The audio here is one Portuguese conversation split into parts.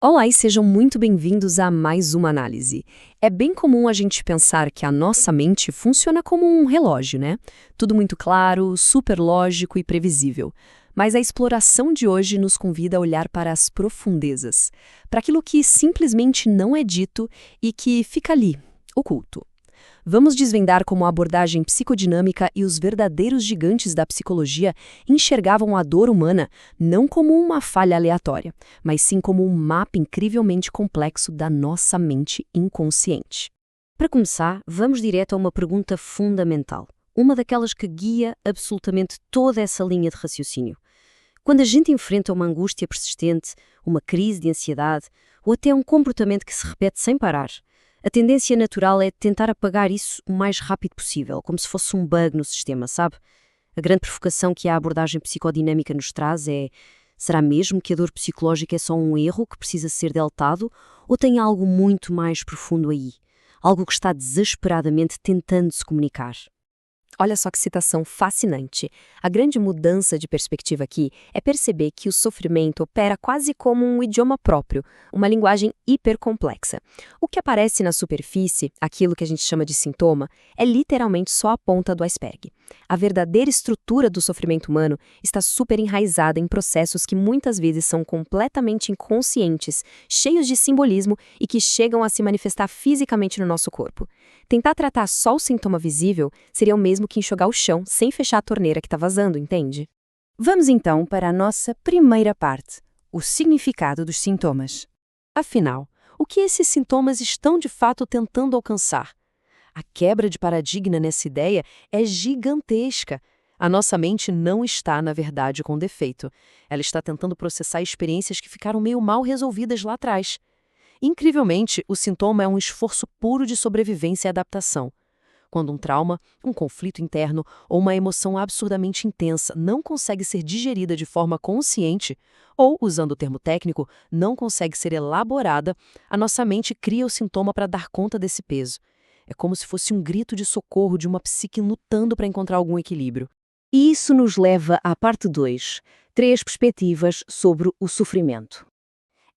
Olá e sejam muito bem-vindos a mais uma análise. É bem comum a gente pensar que a nossa mente funciona como um relógio, né? Tudo muito claro, super lógico e previsível. Mas a exploração de hoje nos convida a olhar para as profundezas, para aquilo que simplesmente não é dito e que fica ali, oculto. Vamos desvendar como a abordagem psicodinâmica e os verdadeiros gigantes da psicologia enxergavam a dor humana não como uma falha aleatória, mas sim como um mapa incrivelmente complexo da nossa mente inconsciente. Para começar, vamos direto a uma pergunta fundamental, uma daquelas que guia absolutamente toda essa linha de raciocínio. Quando a gente enfrenta uma angústia persistente, uma crise de ansiedade ou até um comportamento que se repete sem parar, a tendência natural é tentar apagar isso o mais rápido possível, como se fosse um bug no sistema, sabe? A grande provocação que a abordagem psicodinâmica nos traz é: será mesmo que a dor psicológica é só um erro que precisa ser deletado ou tem algo muito mais profundo aí? Algo que está desesperadamente tentando se comunicar? Olha só que citação fascinante. A grande mudança de perspectiva aqui é perceber que o sofrimento opera quase como um idioma próprio, uma linguagem hipercomplexa. O que aparece na superfície, aquilo que a gente chama de sintoma, é literalmente só a ponta do iceberg. A verdadeira estrutura do sofrimento humano está super enraizada em processos que muitas vezes são completamente inconscientes, cheios de simbolismo e que chegam a se manifestar fisicamente no nosso corpo. Tentar tratar só o sintoma visível seria o mesmo que enxugar o chão sem fechar a torneira que está vazando, entende? Vamos então para a nossa primeira parte, o significado dos sintomas. Afinal, o que esses sintomas estão de fato tentando alcançar? A quebra de paradigma nessa ideia é gigantesca. A nossa mente não está, na verdade, com defeito. Ela está tentando processar experiências que ficaram meio mal resolvidas lá atrás. Incrivelmente, o sintoma é um esforço puro de sobrevivência e adaptação. Quando um trauma, um conflito interno ou uma emoção absurdamente intensa não consegue ser digerida de forma consciente, ou, usando o termo técnico, não consegue ser elaborada, a nossa mente cria o sintoma para dar conta desse peso. É como se fosse um grito de socorro de uma psique lutando para encontrar algum equilíbrio. E isso nos leva à parte 2, 3 perspectivas sobre o sofrimento.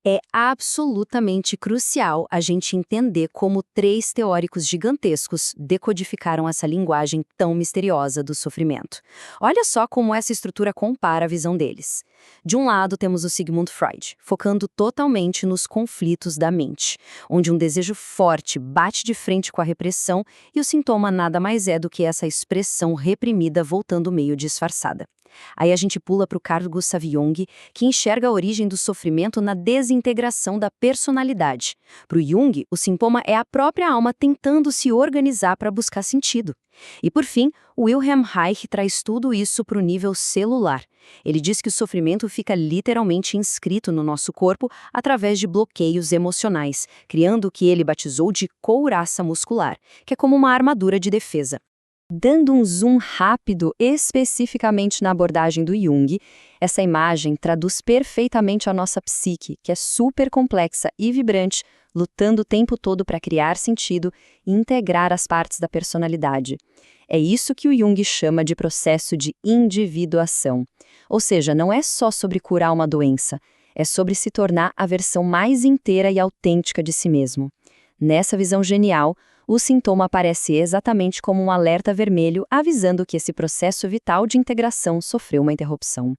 É absolutamente crucial a gente entender como 3 teóricos gigantescos decodificaram essa linguagem tão misteriosa do sofrimento. Olha só como essa estrutura compara a visão deles. De um lado, temos o Sigmund Freud, focando totalmente nos conflitos da mente, onde um desejo forte bate de frente com a repressão e o sintoma nada mais é do que essa expressão reprimida voltando meio disfarçada. Aí a gente pula para o Carl Gustav Jung, que enxerga a origem do sofrimento na desintegração da personalidade. Para o Jung, o sintoma é a própria alma tentando se organizar para buscar sentido. E por fim, o Wilhelm Reich traz tudo isso para o nível celular. Ele diz que o sofrimento fica literalmente inscrito no nosso corpo através de bloqueios emocionais, criando o que ele batizou de couraça muscular, que é como uma armadura de defesa. Dando um zoom rápido especificamente na abordagem do Jung, essa imagem traduz perfeitamente a nossa psique, que é super complexa e vibrante, lutando o tempo todo para criar sentido e integrar as partes da personalidade. É isso que o Jung chama de processo de individuação. Ou seja, não é só sobre curar uma doença, é sobre se tornar a versão mais inteira e autêntica de si mesmo. Nessa visão genial, o sintoma aparece exatamente como um alerta vermelho avisando que esse processo vital de integração sofreu uma interrupção.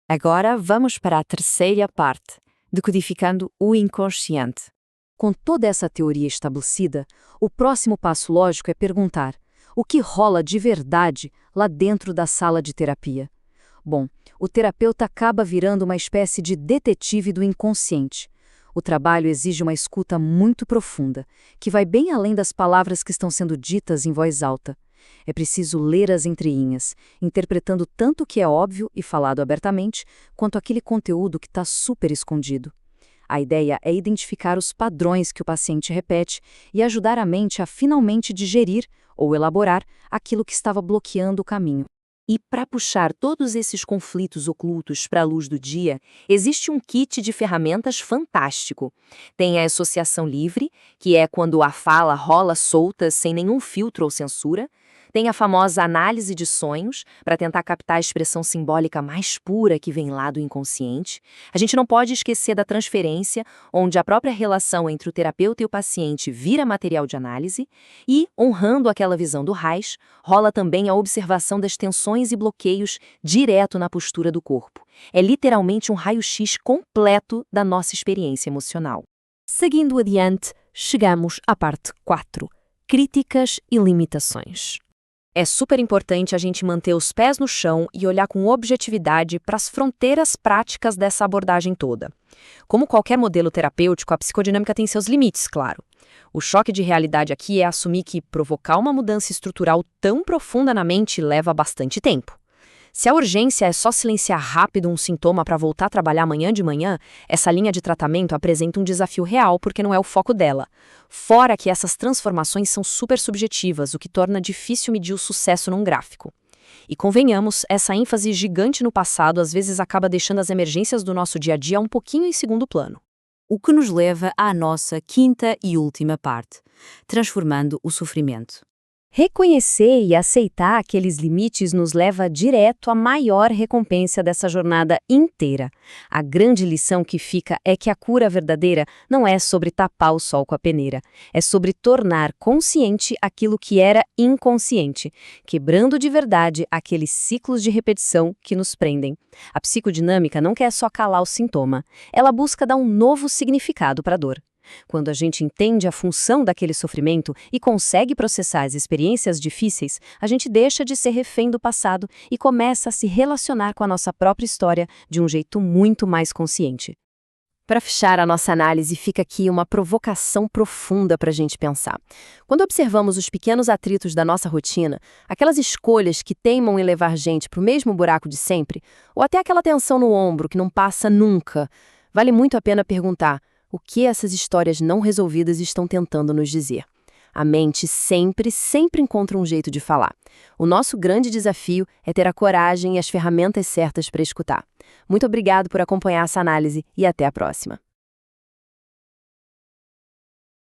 Agora vamos para a terceira parte, decodificando o inconsciente. Com toda essa teoria estabelecida, o próximo passo lógico é perguntar: o que rola de verdade lá dentro da sala de terapia? Bom, o terapeuta acaba virando uma espécie de detetive do inconsciente. O trabalho exige uma escuta muito profunda, que vai bem além das palavras que estão sendo ditas em voz alta. É preciso ler as entrelinhas, interpretando tanto o que é óbvio e falado abertamente, quanto aquele conteúdo que está super escondido. A ideia é identificar os padrões que o paciente repete e ajudar a mente a finalmente digerir ou elaborar aquilo que estava bloqueando o caminho. E para puxar todos esses conflitos ocultos para a luz do dia, existe um kit de ferramentas fantástico. Tem a associação livre, que é quando a fala rola solta sem nenhum filtro ou censura. Tem a famosa análise de sonhos, para tentar captar a expressão simbólica mais pura que vem lá do inconsciente. A gente não pode esquecer da transferência, onde a própria relação entre o terapeuta e o paciente vira material de análise. E, honrando aquela visão do Reich, rola também a observação das tensões e bloqueios direto na postura do corpo. É literalmente um raio-x completo da nossa experiência emocional. Seguindo adiante, chegamos à parte 4. Críticas e limitações. É super importante a gente manter os pés no chão e olhar com objetividade para as fronteiras práticas dessa abordagem toda. Como qualquer modelo terapêutico, a psicodinâmica tem seus limites, claro. O choque de realidade aqui é assumir que provocar uma mudança estrutural tão profunda na mente leva bastante tempo. Se a urgência é só silenciar rápido um sintoma para voltar a trabalhar amanhã de manhã, essa linha de tratamento apresenta um desafio real porque não é o foco dela. Fora que essas transformações são super subjetivas, o que torna difícil medir o sucesso num gráfico. E convenhamos, essa ênfase gigante no passado às vezes acaba deixando as emergências do nosso dia a dia um pouquinho em segundo plano. O que nos leva à nossa quinta e última parte, transformando o sofrimento. Reconhecer e aceitar aqueles limites nos leva direto à maior recompensa dessa jornada inteira. A grande lição que fica é que a cura verdadeira não é sobre tapar o sol com a peneira, é sobre tornar consciente aquilo que era inconsciente, quebrando de verdade aqueles ciclos de repetição que nos prendem. A psicodinâmica não quer só calar o sintoma, ela busca dar um novo significado para a dor. Quando a gente entende a função daquele sofrimento e consegue processar as experiências difíceis, a gente deixa de ser refém do passado e começa a se relacionar com a nossa própria história de um jeito muito mais consciente. Para fechar a nossa análise, fica aqui uma provocação profunda para a gente pensar. Quando observamos os pequenos atritos da nossa rotina, aquelas escolhas que teimam em levar gente para o mesmo buraco de sempre, ou até aquela tensão no ombro que não passa nunca, vale muito a pena perguntar: o que essas histórias não resolvidas estão tentando nos dizer? A mente sempre encontra um jeito de falar. O nosso grande desafio é ter a coragem e as ferramentas certas para escutar. Muito obrigado por acompanhar essa análise e até a próxima.